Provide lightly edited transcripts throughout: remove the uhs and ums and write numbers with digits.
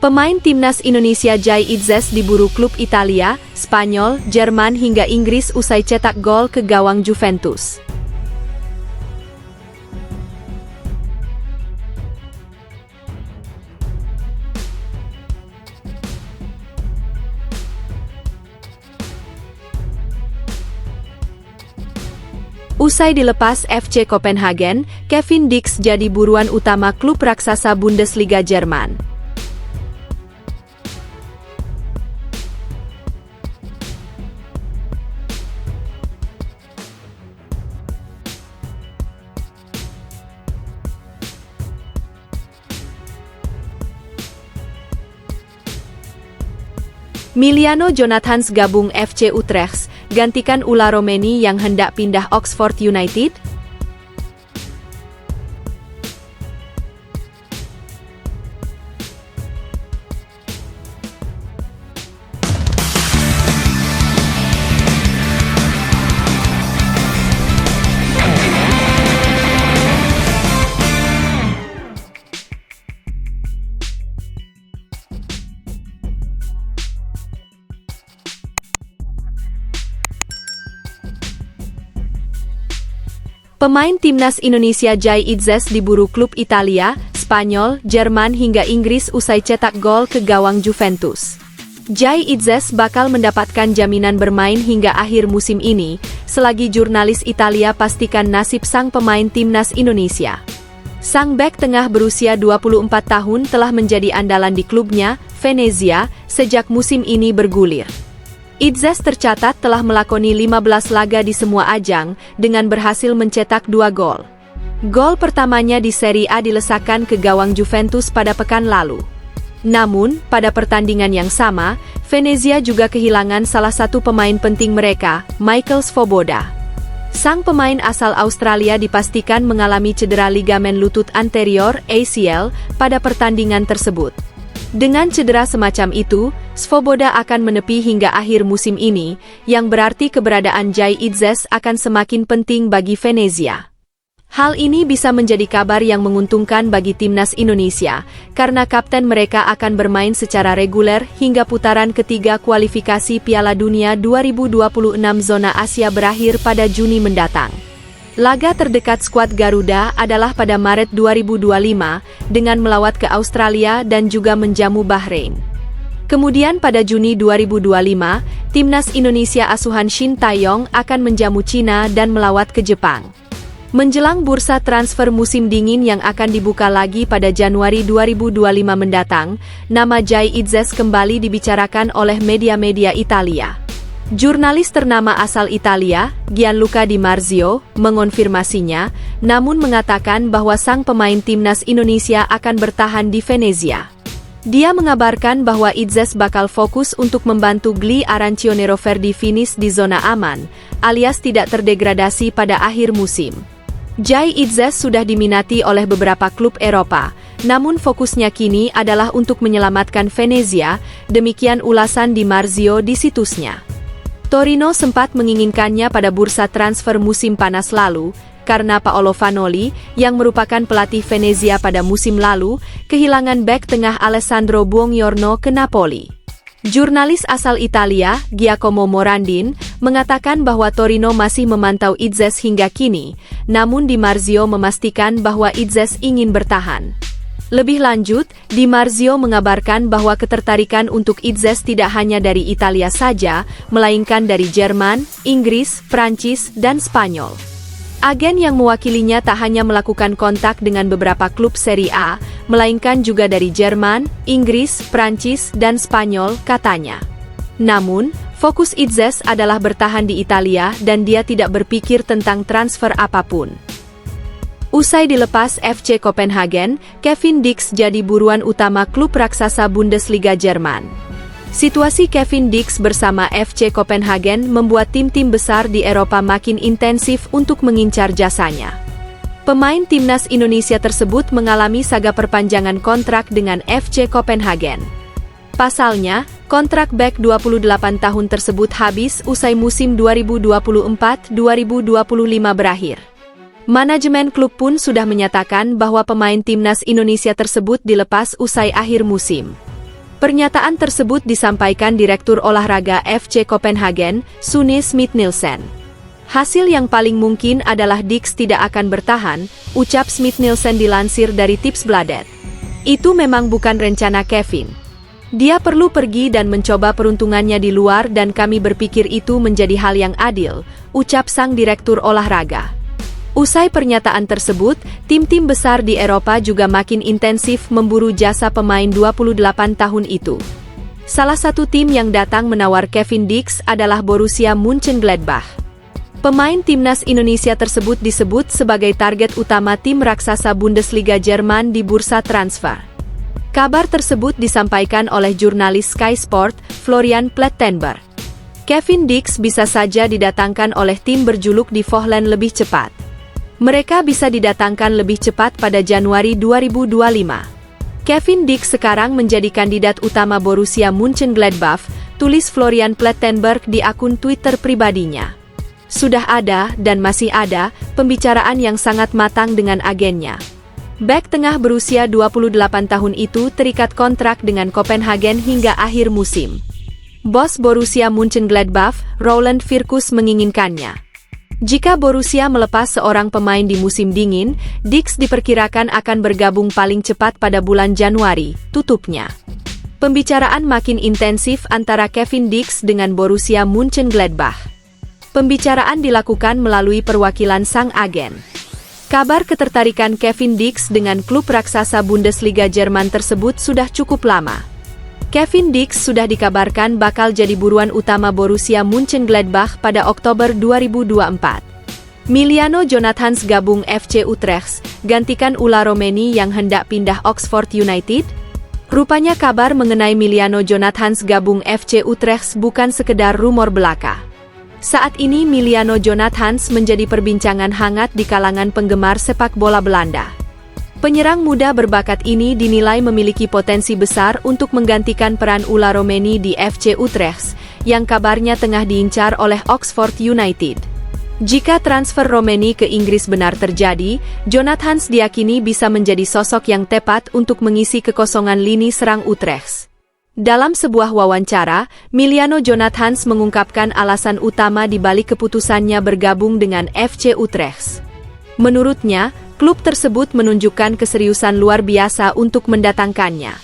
Pemain timnas Indonesia Jai Itzes diburu klub Italia, Spanyol, Jerman hingga Inggris usai cetak gol ke gawang Juventus. Usai dilepas FC Copenhagen, Kevin Dix jadi buruan utama klub raksasa Bundesliga Jerman. Miliano Jonathans gabung FC Utrecht, gantikan Ula Romeni yang hendak pindah Oxford United. Pemain timnas Indonesia Jai Itzes diburu klub Italia, Spanyol, Jerman hingga Inggris usai cetak gol ke gawang Juventus. Jai Itzes bakal mendapatkan jaminan bermain hingga akhir musim ini, selagi jurnalis Italia pastikan nasib sang pemain timnas Indonesia. Sang bek tengah berusia 24 tahun telah menjadi andalan di klubnya, Venezia, sejak musim ini bergulir. Itzes tercatat telah melakoni 15 laga di semua ajang, dengan berhasil mencetak 2 gol. Gol pertamanya di Serie A dilesakan ke gawang Juventus pada pekan lalu. Namun, pada pertandingan yang sama, Venezia juga kehilangan salah satu pemain penting mereka, Michael Svoboda. Sang pemain asal Australia dipastikan mengalami cedera ligamen lutut anterior (ACL) pada pertandingan tersebut. Dengan cedera semacam itu, Svoboda akan menepi hingga akhir musim ini, yang berarti keberadaan Jai Itzes akan semakin penting bagi Venezia. Hal ini bisa menjadi kabar yang menguntungkan bagi timnas Indonesia, karena kapten mereka akan bermain secara reguler hingga putaran ketiga kualifikasi Piala Dunia 2026 zona Asia berakhir pada Juni mendatang. Laga terdekat skuad Garuda adalah pada Maret 2025, dengan melawat ke Australia dan juga menjamu Bahrain. Kemudian pada Juni 2025, timnas Indonesia asuhan Shin Tae-yong akan menjamu Cina dan melawat ke Jepang. Menjelang bursa transfer musim dingin yang akan dibuka lagi pada Januari 2025 mendatang, nama Jai Itzes kembali dibicarakan oleh media-media Italia. Jurnalis ternama asal Italia, Gianluca Di Marzio, mengonfirmasinya, namun mengatakan bahwa sang pemain timnas Indonesia akan bertahan di Venezia. Dia mengabarkan bahwa Itzes bakal fokus untuk membantu Gli Arancione Verdi finish di zona aman, alias tidak terdegradasi pada akhir musim. Jai Itzes sudah diminati oleh beberapa klub Eropa, namun fokusnya kini adalah untuk menyelamatkan Venezia, demikian ulasan Di Marzio di situsnya. Torino sempat menginginkannya pada bursa transfer musim panas lalu, karena Paolo Vanoli, yang merupakan pelatih Venezia pada musim lalu, kehilangan bek tengah Alessandro Buongiorno ke Napoli. Jurnalis asal Italia, Giacomo Morandin, mengatakan bahwa Torino masih memantau Itzes hingga kini, namun Di Marzio memastikan bahwa Itzes ingin bertahan. Lebih lanjut, Di Marzio mengabarkan bahwa ketertarikan untuk Itzes tidak hanya dari Italia saja, melainkan dari Jerman, Inggris, Prancis, dan Spanyol. Agen yang mewakilinya tak hanya melakukan kontak dengan beberapa klub Serie A, melainkan juga dari Jerman, Inggris, Prancis, dan Spanyol, katanya. Namun, fokus Itzes adalah bertahan di Italia dan dia tidak berpikir tentang transfer apapun. Usai dilepas FC Copenhagen, Kevin Dix jadi buruan utama klub raksasa Bundesliga Jerman. Situasi Kevin Dix bersama FC Copenhagen membuat tim-tim besar di Eropa makin intensif untuk mengincar jasanya. Pemain timnas Indonesia tersebut mengalami saga perpanjangan kontrak dengan FC Copenhagen. Pasalnya, kontrak bek 28 tahun tersebut habis usai musim 2024-2025 berakhir. Manajemen klub pun sudah menyatakan bahwa pemain timnas Indonesia tersebut dilepas usai akhir musim. Pernyataan tersebut disampaikan Direktur Olahraga FC Copenhagen, Sune Smith-Nielsen. Hasil yang paling mungkin adalah Dix tidak akan bertahan, ucap Smith-Nielsen dilansir dari Tipsbladet. Itu memang bukan rencana Kevin. Dia perlu pergi dan mencoba peruntungannya di luar dan kami berpikir itu menjadi hal yang adil, ucap sang Direktur Olahraga. Usai pernyataan tersebut, tim-tim besar di Eropa juga makin intensif memburu jasa pemain 28 tahun itu. Salah satu tim yang datang menawar Kevin Dix adalah Borussia Mönchengladbach. Pemain timnas Indonesia tersebut disebut sebagai target utama tim raksasa Bundesliga Jerman di bursa transfer. Kabar tersebut disampaikan oleh jurnalis Sky Sport, Florian Plettenberg. Kevin Dix bisa saja didatangkan oleh tim berjuluk Die Vollen lebih cepat. Mereka bisa didatangkan lebih cepat pada Januari 2025. Kevin Dix sekarang menjadi kandidat utama Borussia Mönchengladbach, tulis Florian Plettenberg di akun Twitter pribadinya. Sudah ada, dan masih ada, pembicaraan yang sangat matang dengan agennya. Bek tengah berusia 28 tahun itu terikat kontrak dengan Copenhagen hingga akhir musim. Bos Borussia Mönchengladbach, Roland Virkus menginginkannya. Jika Borussia melepas seorang pemain di musim dingin, Dix diperkirakan akan bergabung paling cepat pada bulan Januari, tutupnya. Pembicaraan makin intensif antara Kevin Dix dengan Borussia Mönchengladbach. Pembicaraan dilakukan melalui perwakilan sang agen. Kabar ketertarikan Kevin Dix dengan klub raksasa Bundesliga Jerman tersebut sudah cukup lama. Kevin Dix sudah dikabarkan bakal jadi buruan utama Borussia Mönchengladbach pada Oktober 2024. Miliano Jonathans gabung FC Utrecht, gantikan Ula Romeni yang hendak pindah Oxford United? Rupanya kabar mengenai Miliano Jonathans gabung FC Utrecht bukan sekedar rumor belaka. Saat ini Miliano Jonathans menjadi perbincangan hangat di kalangan penggemar sepak bola Belanda. Penyerang muda berbakat ini dinilai memiliki potensi besar untuk menggantikan peran Ula Romeni di FC Utrecht, yang kabarnya tengah diincar oleh Oxford United. Jika transfer Romeni ke Inggris benar terjadi, Jonathans diyakini bisa menjadi sosok yang tepat untuk mengisi kekosongan lini serang Utrecht. Dalam sebuah wawancara, Miliano Jonathans mengungkapkan alasan utama di balik keputusannya bergabung dengan FC Utrecht. Menurutnya, klub tersebut menunjukkan keseriusan luar biasa untuk mendatangkannya.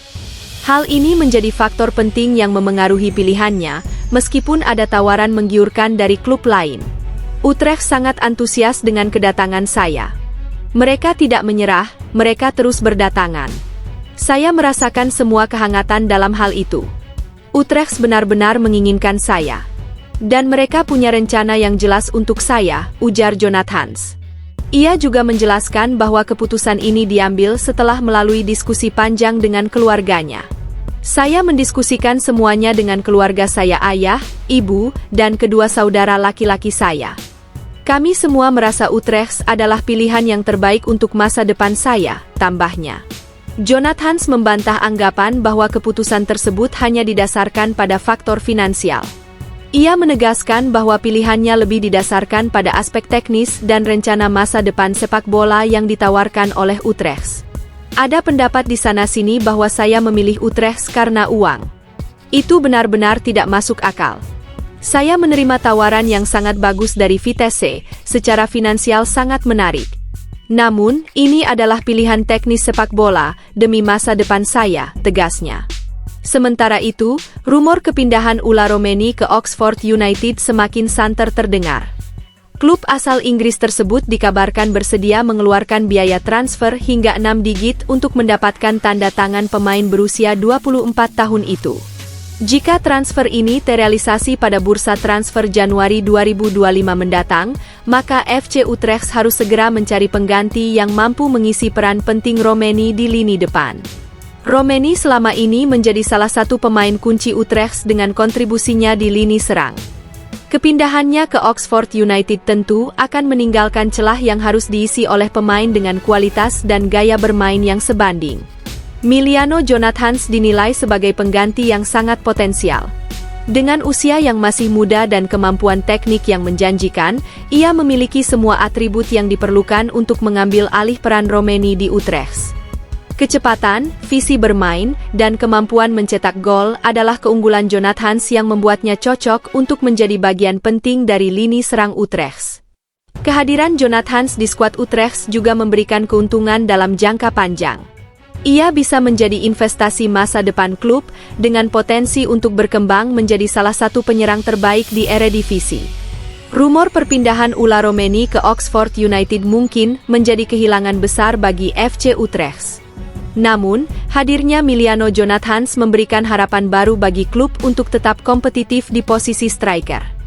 Hal ini menjadi faktor penting yang memengaruhi pilihannya, meskipun ada tawaran menggiurkan dari klub lain. Utrecht sangat antusias dengan kedatangan saya. Mereka tidak menyerah, mereka terus berdatangan. Saya merasakan semua kehangatan dalam hal itu. Utrecht benar-benar menginginkan saya. Dan mereka punya rencana yang jelas untuk saya, ujar Jonathans. Ia juga menjelaskan bahwa keputusan ini diambil setelah melalui diskusi panjang dengan keluarganya. Saya mendiskusikan semuanya dengan keluarga saya, ayah, ibu, dan kedua saudara laki-laki saya. Kami semua merasa Utrecht adalah pilihan yang terbaik untuk masa depan saya, tambahnya. Jonathans membantah anggapan bahwa keputusan tersebut hanya didasarkan pada faktor finansial. Ia menegaskan bahwa pilihannya lebih didasarkan pada aspek teknis dan rencana masa depan sepak bola yang ditawarkan oleh Utrecht. Ada pendapat di sana-sini bahwa saya memilih Utrecht karena uang. Itu benar-benar tidak masuk akal. Saya menerima tawaran yang sangat bagus dari Vitesse, secara finansial sangat menarik. Namun, ini adalah pilihan teknis sepak bola, demi masa depan saya, tegasnya. Sementara itu, rumor kepindahan Ula Romeni ke Oxford United semakin santer terdengar. Klub asal Inggris tersebut dikabarkan bersedia mengeluarkan biaya transfer hingga 6 digit untuk mendapatkan tanda tangan pemain berusia 24 tahun itu. Jika transfer ini terrealisasi pada bursa transfer Januari 2025 mendatang, maka FC Utrecht harus segera mencari pengganti yang mampu mengisi peran penting Romeni di lini depan. Romeni selama ini menjadi salah satu pemain kunci Utrecht dengan kontribusinya di lini serang. Kepindahannya ke Oxford United tentu akan meninggalkan celah yang harus diisi oleh pemain dengan kualitas dan gaya bermain yang sebanding. Miliano Jonathans dinilai sebagai pengganti yang sangat potensial. Dengan usia yang masih muda dan kemampuan teknik yang menjanjikan, ia memiliki semua atribut yang diperlukan untuk mengambil alih peran Romeni di Utrecht. Kecepatan, visi bermain, dan kemampuan mencetak gol adalah keunggulan Jonathans yang membuatnya cocok untuk menjadi bagian penting dari lini serang Utrecht. Kehadiran Jonathans di skuad Utrecht juga memberikan keuntungan dalam jangka panjang. Ia bisa menjadi investasi masa depan klub dengan potensi untuk berkembang menjadi salah satu penyerang terbaik di Eredivisie. Rumor perpindahan Ula Romeni ke Oxford United mungkin menjadi kehilangan besar bagi FC Utrecht. Namun, hadirnya Miliano Jonathans memberikan harapan baru bagi klub untuk tetap kompetitif di posisi striker.